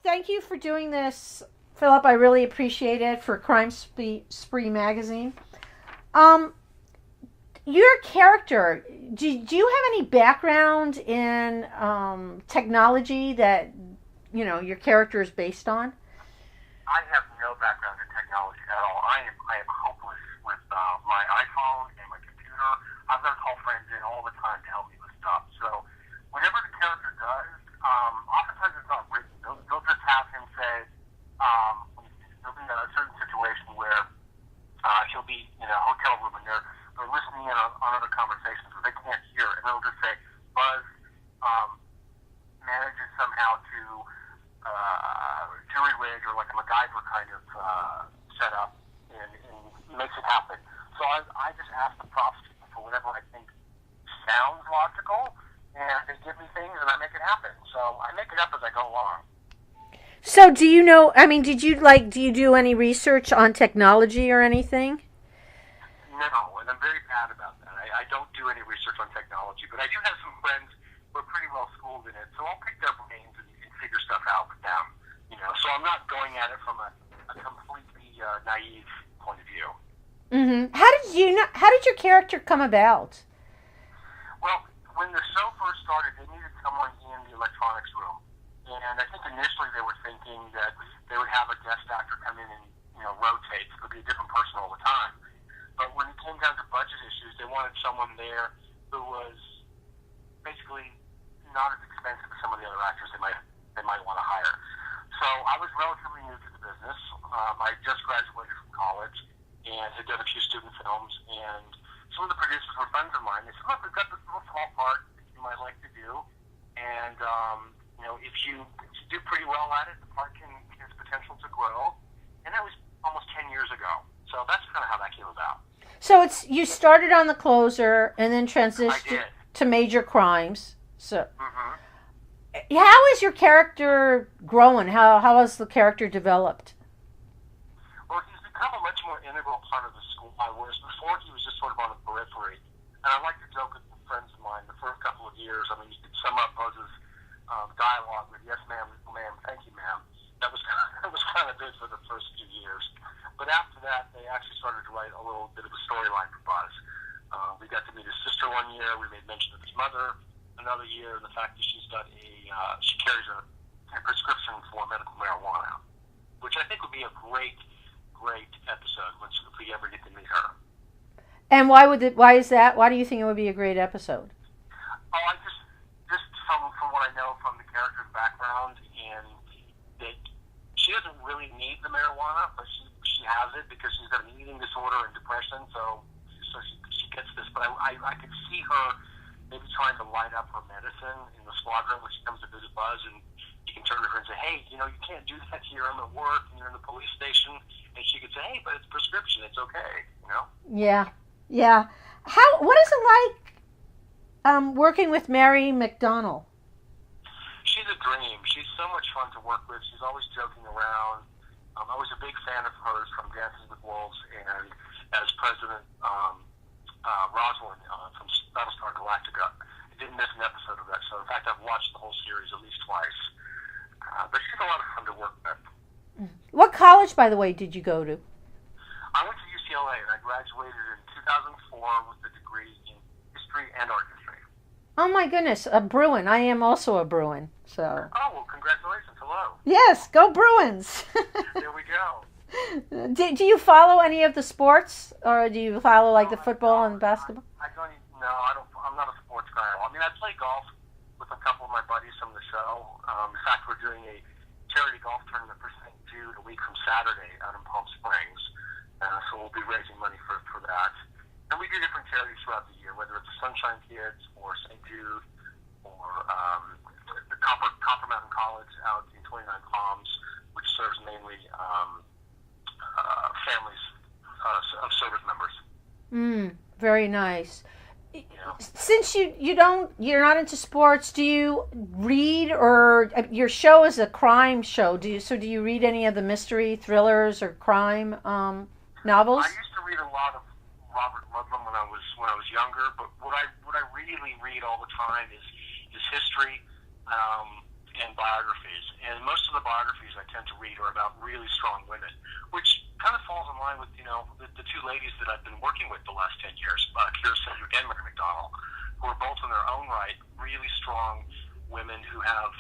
thank you for doing this, Philip. I really appreciate it for Spree magazine. Um, your character, do you have any background in technology that your character is based on? I have no background in technology at all. I am hopeless with my iPhone and my computer. I've got to call friends in all the time to help me with stuff. So whatever the character does, oftentimes it's not written. They'll just have him say, there'll be a certain situation where he'll be in a hotel room and they're listening in on other conversations where they can't hear, and they'll just say, Buzz manages somehow to jury rig or like a MacGyver kind of setup and makes it happen. So I just ask the props people for whatever I think sounds logical, and they give me things and I make it happen. So I make it up as I go along. So do you know, I mean, do you do any research on technology or anything? No, and I'm very bad about that. I don't do any research on technology, but I do have some friends who are pretty well schooled in it, so I'll pick their brains and figure stuff out with them. So I'm not going at it from a completely naive point of view. Mm-hmm. How did your character come about? Well, when the show first started, they needed someone in the electronics room, and I think initially they were thinking that they would have a guest actor come in and rotate. It would be a different person all the time. But when it came down to budget issues, they wanted someone there who was basically not as expensive as some of the other actors they might want to hire. So I was relatively new to the business. I just graduated from college and had done a few student films, and some of the producers were friends of mine. They said, look, we've got this little small part that you might like to do, and if you do pretty well at it, the part has potential to grow. And that was almost 10 years ago. So that's kind of how that came about. So you started on The Closer and then I transitioned did. to Major Crimes. So Mm-hmm. how is your character growing? How has the character developed? Well, he's become a much more integral part of the squad, whereas before he was just sort of on the periphery. And I like to joke with friends of mine, the first couple of years, I mean, you could sum up Buzz's dialogue with, yes, ma'am, ma'am, thank you, ma'am. That was kind of good for the first few years. But after that, they actually started to write a little bit of a storyline for Buzz. We got to meet his sister one year. We made mention of his mother another year, and the fact that she carries a prescription for medical marijuana, which I think would be a great episode if we ever get to meet her. And why is that? Why do you think it would be a great episode? Oh, I just from what I know from the character's background, and that she doesn't really need the marijuana, but she has it because she's got an eating disorder and depression. So she gets this. But I could see her maybe trying to light up her medicine in the squadron when she comes to visit Buzz, and you can turn to her and say, hey, you can't do that here. I'm at work, and you're in the police station. And she could say, hey, but it's prescription. It's okay, Yeah. What is it like working with Mary McDonnell? She's a dream. She's so much fun to work with. She's always joking around. I was a big fan of hers from Dances with Wolves, and as President Rosalind from Battlestar Galactica. I didn't miss an episode of that show. In fact, I've watched the whole series at least twice. But she's a lot of fun to work with. What college, by the way, did you go to? I went to UCLA, and I graduated in 2004 with a degree in history and art history. Oh my goodness, a Bruin. I am also a Bruin. So. Oh, well, congratulations. Hello. Yes, go Bruins. There we go. Do you follow any of the sports, or do you follow like the football and basketball? I don't. I'm not a sports guy. I mean, I play golf with a couple of my buddies from the show. In fact, we're doing a charity golf tournament for St. Jude a week from Saturday out in Palm Springs. So we'll be raising money for that. And we do different charities throughout the year, whether it's the Sunshine Kids or St. Jude or the Copper Mountain College out in 29 Palms, which serves mainly families of service members. Very nice. Yeah. Since you're not into sports, do you read, or your show is a crime show? Do you read any of the mystery thrillers or crime novels? I used to read a lot of Robert Ludlum when I was younger, but what I really read all the time is history. and biographies. And most of the biographies I tend to read are about really strong women, which kind of falls in line with, the two ladies that I've been working with the last 10 years, Kira Sedgwick and Mary McDonald, who are both in their own right really strong women who have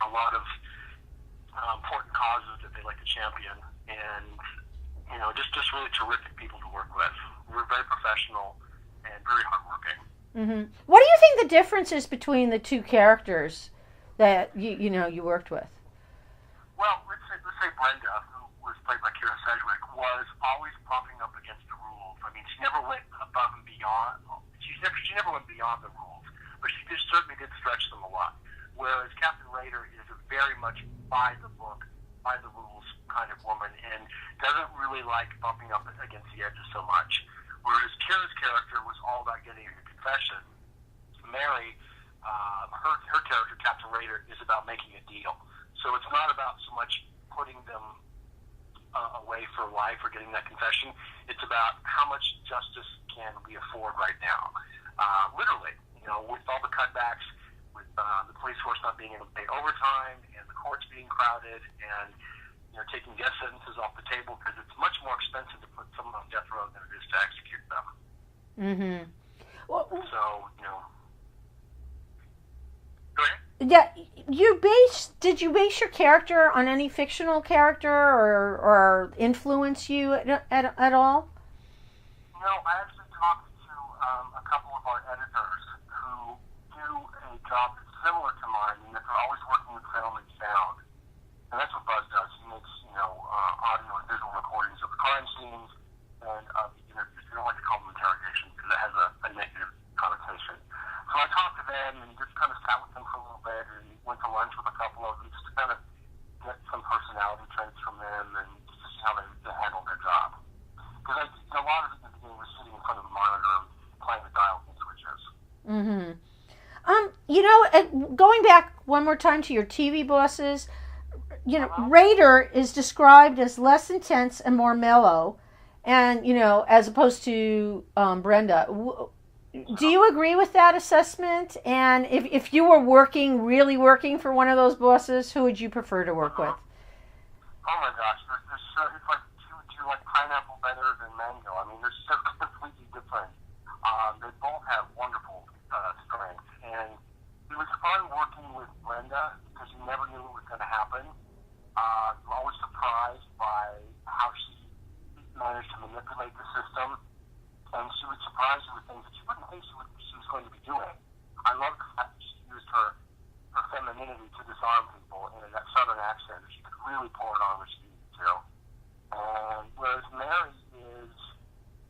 a lot of important causes that they like to champion, and just really terrific people to work with. We're very professional and very hardworking. Mm-hmm. What do you think the difference is between the two characters that you worked with? Well, let's say Brenda, who was played by Kira Sedgwick, was always bumping up against the rules. I mean, she never went above and beyond. She never went beyond the rules, but she certainly did stretch them a lot. Whereas Captain Rader is a very much by the book, by the rules kind of woman, and doesn't really like bumping up against the edges so much. Whereas Kira's character was all about getting a confession. Mary, her character, Captain Rader, is about making a deal. So it's not about so much putting them away for life or getting that confession. It's about how much justice can we afford right now. Literally, with all the cutbacks, with the police force not being able to pay overtime, and the courts being crowded, and taking death sentences off the table, because it's much more expensive to put someone on death row than it is to execute them. Mm-hmm. Well, so, go ahead. Yeah, did you base your character on any fictional character or influence you at all? No, I actually talked to a couple of our editors who do a job that's similar to mine, in that they're always working with film and sound. And that's what Buzz does. He makes, audio and visual recordings of the crime scenes and of the interviews. We don't like to call them interrogations because it has a negative connotation. So I talked to them and just kind of sat with them for a little bit, and went to lunch with a couple of them just to kind of get some personality traits from them and just to see how they handle their job. Because a lot of it in the beginning was sitting in front of the monitor and playing the dials and switches. Mm-hmm. Going back one more time to your TV bosses, Rader is described as less intense and more mellow, and as opposed to Brenda. Do you agree with that assessment? And if you were really working for one of those bosses, who would you prefer to work with? Oh my gosh, it's like, do you like pineapple better than mango? I mean, they're so completely different. They both have wonderful strengths, and it was fun working with Brenda because you never knew what was going to happen. You were always surprised by how she managed to manipulate the system, and she would surprise you with things that you wouldn't think she was going to be doing. I love the fact that she used her femininity to disarm people, and in that southern accent, she could really pour it on when she needed to. And whereas Mary is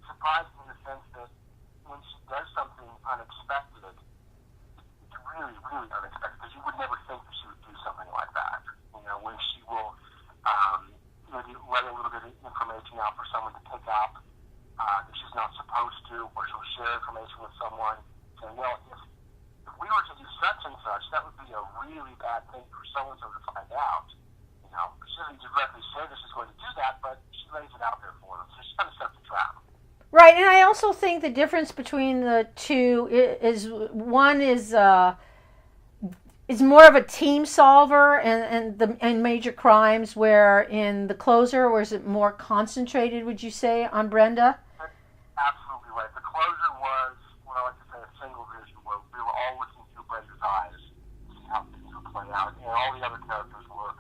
surprising in the sense that when she does something unexpected, it's really, really unexpected, because you would never think that she would do something like that. When she will maybe let a little bit of information out for someone to pick up that she's not supposed to, or she'll share information with someone, saying, well, if we were to do such and such, that would be a really bad thing for so-and-so to find out. She doesn't directly say that she's going to do that, but she lays it out there for them, so she kind of sets a trap. Right, and I also think the difference between the two is one is more of a team solver and major crimes, where in The Closer, or is it more concentrated, would you say, on Brenda? That's absolutely right. The Closer was what I like to say a single vision, where we were all looking through Brenda's eyes to see how things would play out, and all the other characters were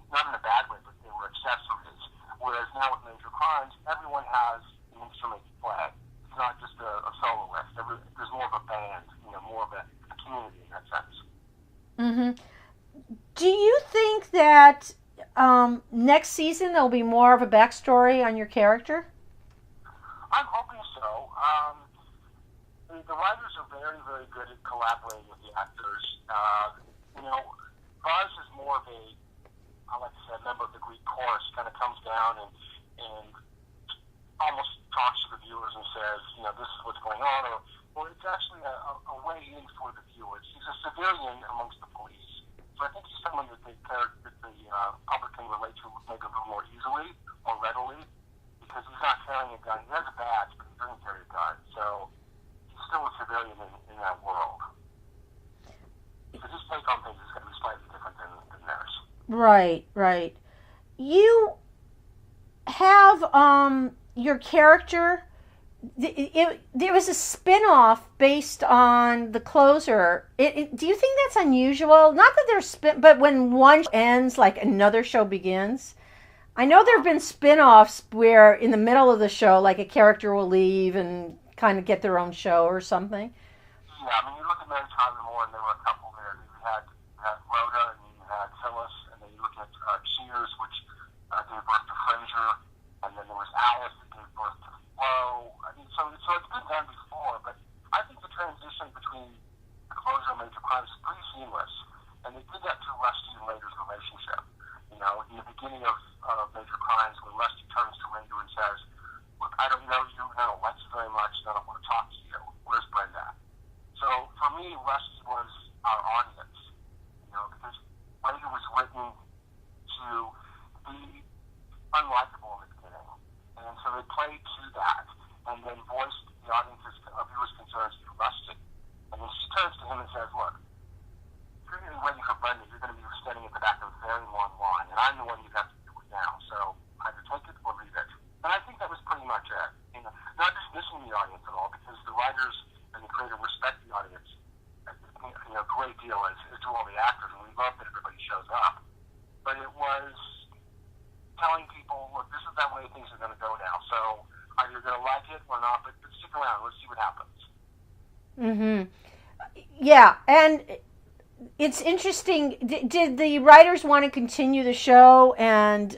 not in a bad way, but they were accessories. Whereas now with major crimes, everyone has an instrument to play. It's not just a soloist. There's more of a band, more of a community in that sense. Mm-hmm. Do you think that next season there'll be more of a backstory on your character? I'm hoping so. The writers are very, very good at collaborating with the actors. Buzz is more of I like to say, a member of the Greek chorus, kind of comes down and almost talks to the viewers and says, this is what's going on, or it's actually a way in for the viewers. He's a civilian amongst the police, so I think he's someone that the public can relate to maybe a little more easily or readily, because he's not carrying a gun. He has a badge, but he doesn't carry a gun, so he's still a civilian in that world. So his take on Right, right. You have your character. There was a spin-off based on the closer. Do you think that's unusual? Not that there's but when one ends, like another show begins. I know there have been spin-offs where in the middle of the show, like a character will leave and kind of get their own show or something. Yeah, I mean, you look at Mary Tyler Moore, and there were a couple there. You had Rhoda, and you had Phyllis, and then you look at Cheers, which gave birth to Frasier, and then there was Alice that gave birth to Flo. I mean, so it's been done before, but I think the transition between the closure and Major Crimes is pretty seamless, and they did that through Rusty and Raider's relationship. You know, in the beginning of Major Crimes, when Rusty turns to Raider and says, "Look, I don't know you, and I don't like you very much, and I don't want to talk to you. Where's Brenda?" So for me, Rusty was our audience, you know, because Raider was written to be unlikable in the beginning, and so they played to that, and then voiced the audience's viewers' concerns to Rusty, and then she turns to him and says, "Look, if you're going to be waiting for Brenda, you're going to be standing at the back of a very long line, and I'm the one you have to do it now. So either take it or leave it." And I think that was pretty much it. You know, not dismissing the audience at all, because the writers and the creator respect the audience, you know, a great deal, as do all the actors, and we love that everybody shows up. But it was telling people, look, this is that way things are going to go now. So either you're going to like it or not, but stick around. Let's see what happens. Mm-hmm. Yeah, and it's interesting. Did the writers want to continue the show, and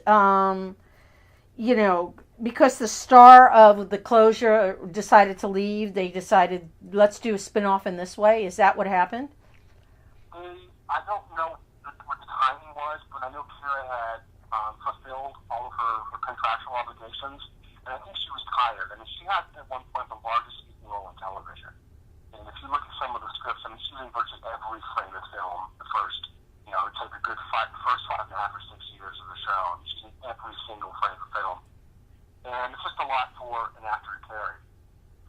you know, because the star of the closure decided to leave, they decided, let's do a spin-off in this way? Is that what happened? I don't know what the timing was, but I know Kira had fulfilled all of her contractual obligations, and I think she was tired. I mean, she had at one point the largest speaking role in television. And if you look at some of the scripts, I mean, she's in virtually every frame of film. The first, you know, it took a good first 5.5 or 6 years of the show. I mean, she's in every single frame of film. And it's just a lot for an actor to carry.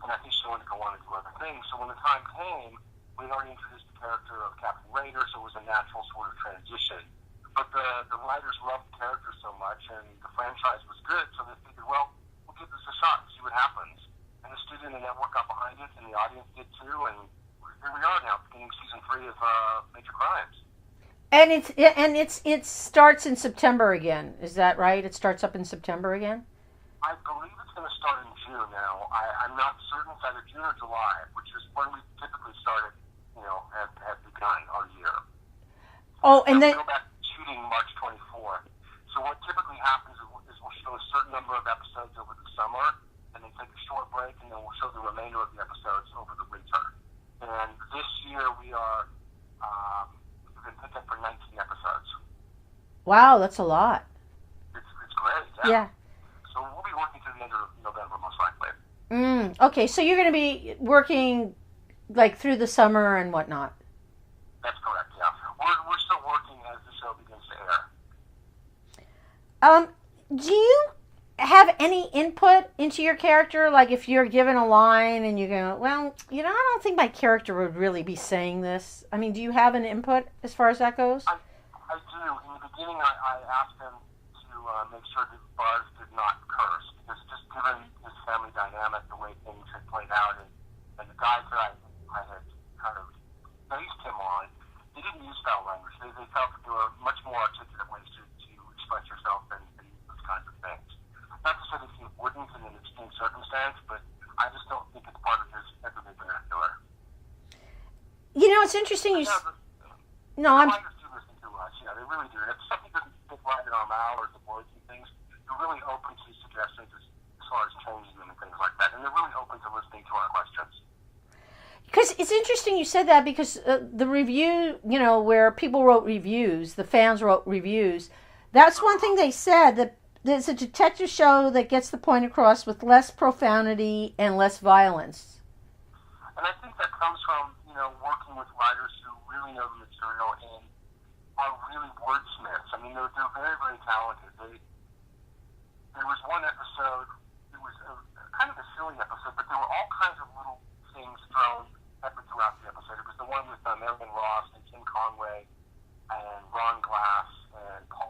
And I think she wanted to go on and do other things. So when the time came, we had already introduced the character of Captain Raider, so it was a natural sort of transition. But the writers loved the character so much, and the franchise was good, so they figured, well, we'll give this a shot and see what happens. And the studio and the network got behind it, and the audience did too, and here we are now, beginning season 3 of Major Crimes. And it starts in September again. Is that right? It starts up in September again? I believe it's going to start in June now. I'm not certain. It's either June or July, which is when we typically started, you know, have begun our year. Oh, and then we go back to shooting March 24th. So what typically happens is we'll show a certain number of episodes over the summer, and then take a short break, and then we'll show the remainder of the episodes over the winter. And this year we are we've been picked up for 19 episodes. wow, that's a lot. It's great. Yeah. So we'll be working through the end of November, most likely. Okay, so you're going to be working like through the summer and whatnot. That's correct, yeah. We're still working as the show begins to air. Do you have any input into your character? Like if you're given a line and you go, well, you know, I don't think my character would really be saying this. I mean, do you have an input as far as that goes? I do. In the beginning, I asked him to make sure that Buzz did not curse, because just given his family dynamic, the way things had played out, and the guys that I had kind of based him on, they didn't use foul language. They felt that there were much more articulate ways to express yourself than those kinds of things. Not to say that he wouldn't in an extreme circumstance, but I just don't think it's part of his everyday vernacular. You know, it's interesting. Writers do listen to us. Yeah, they really do. And if something doesn't fit right in our mouth or the words and things, they're really open to suggestions as far as changing them and things like that. And they're really open to listening to our questions. Because it's interesting you said that, because the review, you know, where people wrote reviews, the fans wrote reviews, that's one thing they said, that there's a detective show that gets the point across with less profanity and less violence. And I think that comes from, you know, working with writers who really know the material and are really wordsmiths. I mean, they're very, very talented. There was one episode, it was kind of a silly episode, but there were all kinds of little things thrown throughout the episode. It was the one with Marion Ross and Tim Conway and Ron Glass and Paul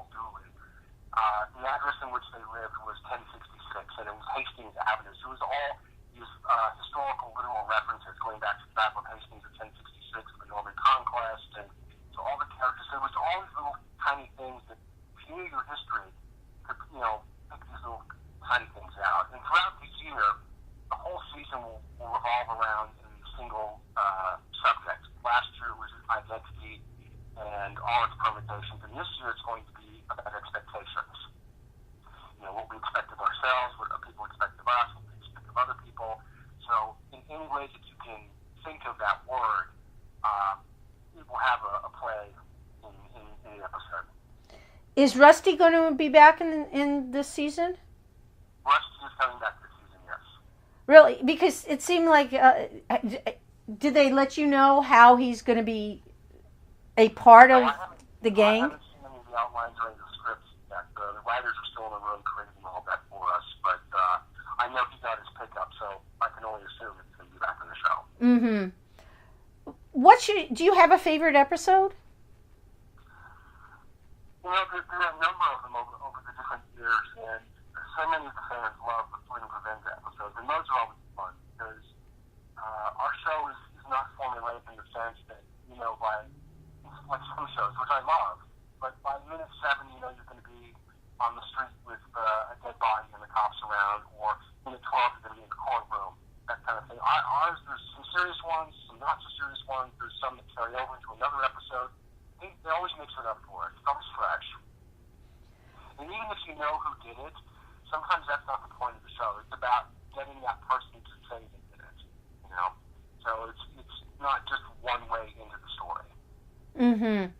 expectations. And this year it's going to be about expectations. You know, what we expect of ourselves, what people expect of us, what we expect of other people. So in any way that you can think of that word, it will have a play in the episode. Is Rusty going to be back in this season? Rusty is coming back this season, yes. Really? Because it seemed like, did they let you know how he's going to be a part of the gang? I haven't seen any of the outlines or any of the scripts yet. The writers are still in the room creating all that for us, but I know he got his pickup, so I can only assume he's going to be back in the show. Mm-hmm. Do you have a favorite episode? You know, there are a number of them over the different years, and so many of the fans love the Freedom Revenge episodes, and those are always fun, because our show is not formulaic in the sense that, you know, like some shows, which I love, but by minute 7, you know, you're going to be on the street with a dead body and the cops around, or minute 12, you're going to be in the courtroom, that kind of thing. Ours, there's some serious ones, some not so serious ones, there's some that carry over into another episode. They always mix it up for us. It's always fresh. And even if you know who did it, sometimes that's not the point of the show. It's about getting that person to say they did it. You know? So it's not just one way into the story. Mm-hmm.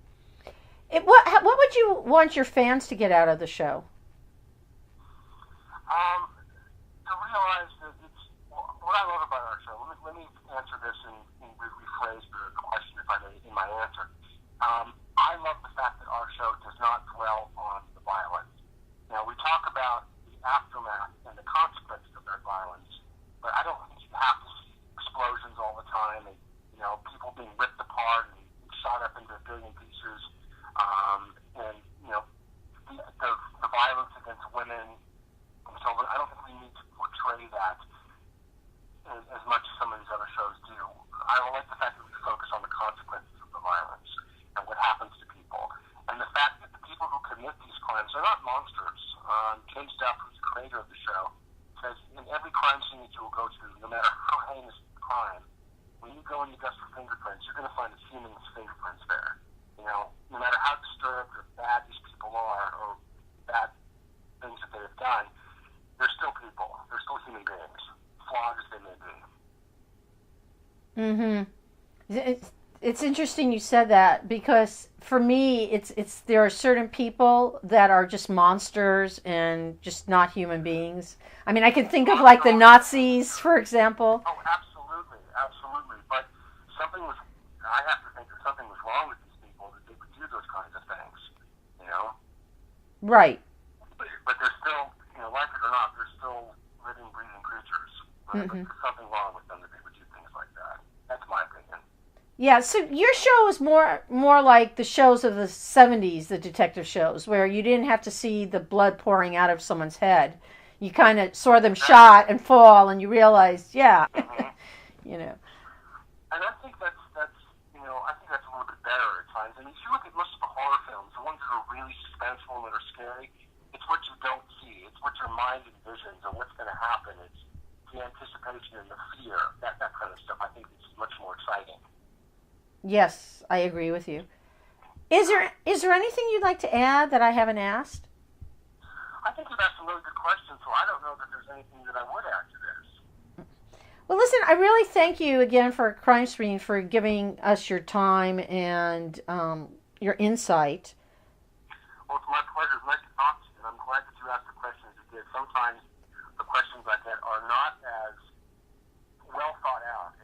What would you want your fans to get out of the show? To realize that it's what I love about our show. Let me answer this and rephrase the question, if I may, in my answer. I love the fact that our show does not dwell on the violence. Now, we talk about the aftermath and the consequences of that violence, but I don't think you have to see explosions all the time and, you know, people being ripped apart and shot up into a billion pieces, and, you know, the violence against women and so on. I don't think we need to portray that as much as some of these other shows do. I like the fact that we focus on the consequences of the violence and what happens to people. And the fact that the people who commit these crimes are not monsters. James Duff, who's the creator of the show, says in every crime scene that you will go to, no matter how heinous the crime, when you go and you dust for fingerprints, you're going to find a human's fingerprints there. You know, no matter how disturbed or bad these people are or bad things that they have done, they're still people. They're still human beings, flawed as they may be. Mm-hmm. It's interesting you said that, because for me, there are certain people that are just monsters and just not human beings. I mean, I can think of like the Nazis, for example. Oh, absolutely, absolutely. But I have to think that something was wrong with these people that they would do those kinds of things, you know? Right. But they're still, you know, like it or not, they're still living, breathing creatures. Right? Mm-hmm. But there's something wrong with them that they would do things like that. That's my opinion. Yeah, so your show is more like the shows of the 70s, the detective shows, where you didn't have to see the blood pouring out of someone's head. You kind of saw them shot and fall, and you realized, yeah, mm-hmm. You know. And I think that's you know, I think that's a little bit better at times. And if you look at most of the horror films, the ones that are really suspenseful and that are scary, it's what you don't see. It's what your mind envisions and what's going to happen. It's the anticipation and the fear, that kind of stuff. I think is much more exciting. Yes, I agree with you. Is there anything you'd like to add that I haven't asked? I think you've asked a really good question, so I don't know that there's anything that I would add to this. Well, listen, I really thank you again for Crime Screen for giving us your time and your insight. Well, it's my pleasure. It's nice to talk to you, and I'm glad that you asked the questions you did. Sometimes the questions I get are not as well thought out.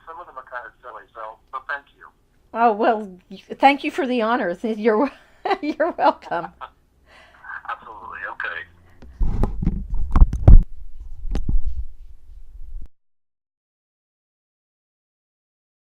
Some of them are kind of silly, so thank you. Oh, well, thank you for the honor. You're welcome.